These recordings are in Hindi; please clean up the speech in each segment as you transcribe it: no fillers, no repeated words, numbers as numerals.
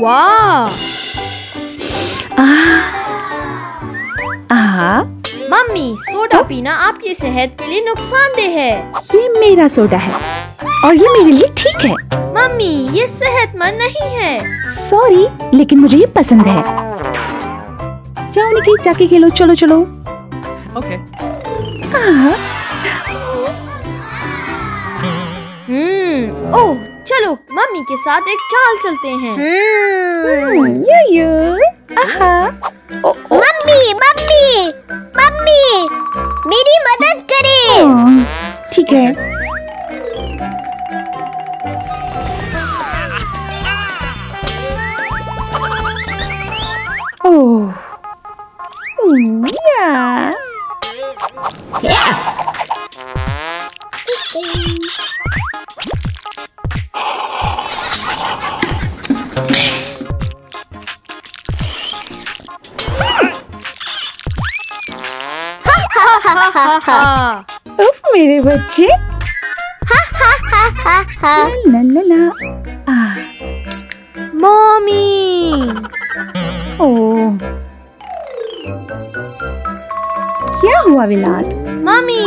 वाह! मम्मी, सोडा पीना आपकी सेहत के लिए नुकसानदेह है। ये मेरा सोडा है और ये मेरे लिए ठीक है। मम्मी, ये सेहतमंद नहीं है। सॉरी, लेकिन मुझे ये पसंद है। जाओ निकी, जाके खेलो। चलो चलो। ओके। ओह, चलो मम्मी के साथ एक चाल चलते हैं। मम्मी मम्मी मम्मी, मेरी मदद करें। ठीक है। ओह, उफ, मेरे बच्चे। ला ला ला। मम्मी, ओह, क्या हुआ विलात? मम्मी,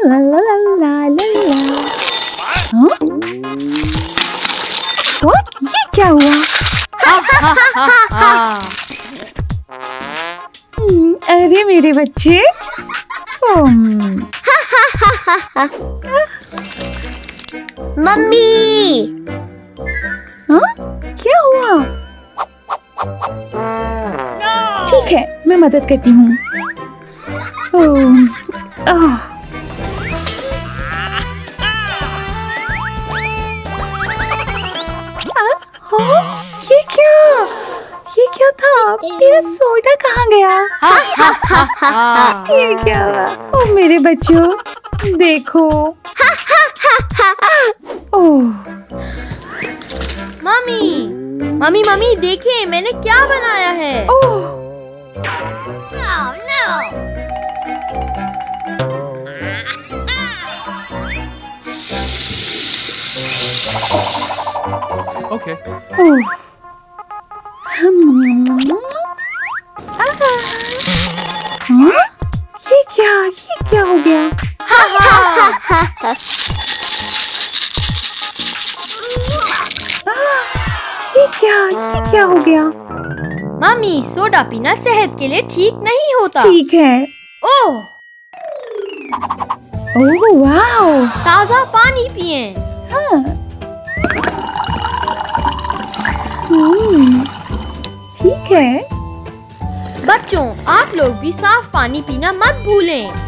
ला ला ला ला ला ला। हाँ? What? ये क्या हुआ? अरे मेरे बच्चे। मम्मी, हाँ? क्या हुआ? ठीक है, मैं मदद करती हूँ। ये क्या था? मेरा सोडा कहाँ गया? ये क्या हुआ? ओ मेरे बच्चों, देखो। ओह, मम्मी, मम्मी देखिए, मैंने क्या बनाया है। ओके। ये क्या हो गया? ये क्या हो गया? मम्मी, सोडा पीना सेहत के लिए ठीक नहीं होता। ठीक है। ओह, वाओ, ताजा पानी पिए। ठीक है। बच्चों, आप लोग भी साफ पानी पीना मत भूलें।